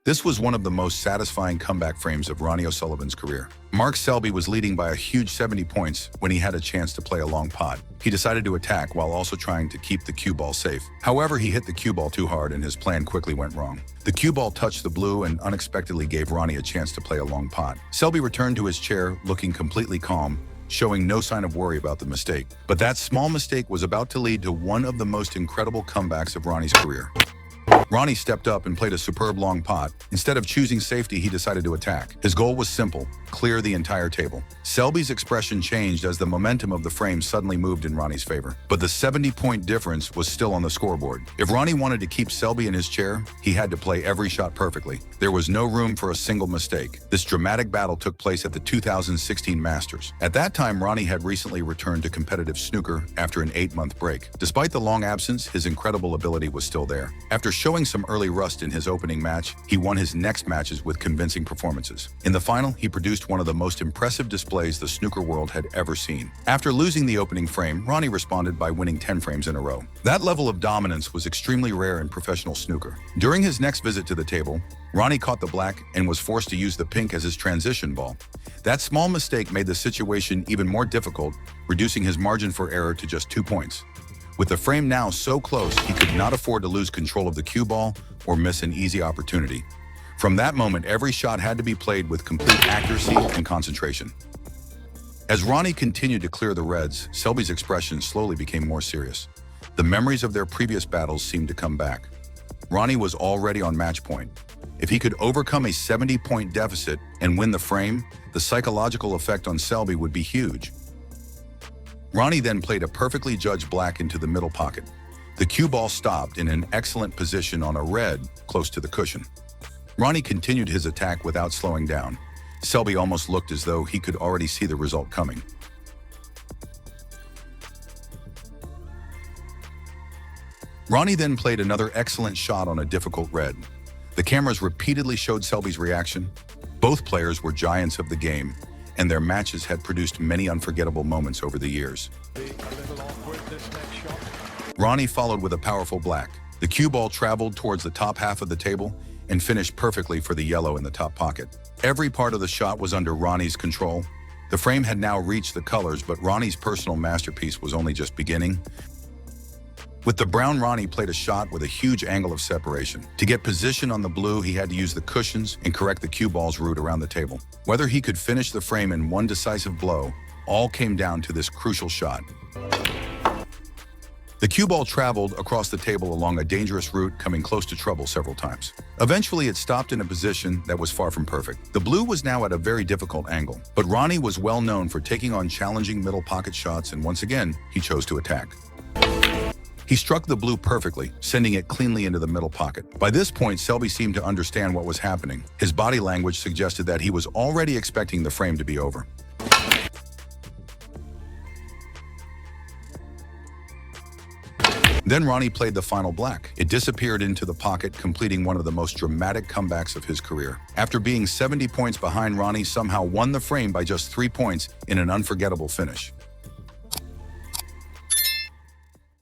This was one of the most satisfying comeback frames of Ronnie O'Sullivan's career. Mark Selby was leading by a huge 70 points when he had a chance to play a long pot. He decided to attack while also trying to keep the cue ball safe. However, he hit the cue ball too hard and his plan quickly went wrong. The cue ball touched the blue and unexpectedly gave Ronnie a chance to play a long pot. Selby returned to his chair looking completely calm, showing no sign of worry about the mistake. But that small mistake was about to lead to one of the most incredible comebacks of Ronnie's career. Ronnie stepped up and played a superb long pot. Instead of choosing safety, he decided to attack. His goal was simple: clear the entire table. Selby's expression changed as the momentum of the frame suddenly moved in Ronnie's favor. But the 70-point difference was still on the scoreboard. If Ronnie wanted to keep Selby in his chair, he had to play every shot perfectly. There was no room for a single mistake. This dramatic battle took place at the 2016 Masters. At that time, Ronnie had recently returned to competitive snooker after an 8-month break. Despite the long absence, his incredible ability was still there. After showing some early rust in his opening match, he won his next matches with convincing performances. In the final, he produced one of the most impressive displays the snooker world had ever seen. After losing the opening frame, Ronnie responded by winning 10 frames in a row. That level of dominance was extremely rare in professional snooker. During his next visit to the table, Ronnie caught the black and was forced to use the pink as his transition ball. That small mistake made the situation even more difficult, reducing his margin for error to just 2 points. With the frame now so close, he could not afford to lose control of the cue ball or miss an easy opportunity. From that moment, every shot had to be played with complete accuracy and concentration. As Ronnie continued to clear the reds, Selby's expression slowly became more serious. The memories of their previous battles seemed to come back. Ronnie was already on match point. If he could overcome a 70-point deficit and win the frame, the psychological effect on Selby would be huge. Ronnie then played a perfectly judged black into the middle pocket. The cue ball stopped in an excellent position on a red close to the cushion. Ronnie continued his attack without slowing down. Selby almost looked as though he could already see the result coming. Ronnie then played another excellent shot on a difficult red. The cameras repeatedly showed Selby's reaction. Both players were giants of the game, and their matches had produced many unforgettable moments over the years. Ronnie followed with a powerful black. The cue ball traveled towards the top half of the table and finished perfectly for the yellow in the top pocket. Every part of the shot was under Ronnie's control. The frame had now reached the colors, but Ronnie's personal masterpiece was only just beginning. With the brown, Ronnie played a shot with a huge angle of separation. To get position on the blue, he had to use the cushions and correct the cue ball's route around the table. Whether he could finish the frame in one decisive blow, all came down to this crucial shot. The cue ball traveled across the table along a dangerous route, coming close to trouble several times. Eventually, it stopped in a position that was far from perfect. The blue was now at a very difficult angle, but Ronnie was well known for taking on challenging middle pocket shots, and once again, he chose to attack. He struck the blue perfectly, sending it cleanly into the middle pocket. By this point, Selby seemed to understand what was happening. His body language suggested that he was already expecting the frame to be over. Then Ronnie played the final black. It disappeared into the pocket, completing one of the most dramatic comebacks of his career. After being 70 points behind, Ronnie somehow won the frame by just 3 points in an unforgettable finish.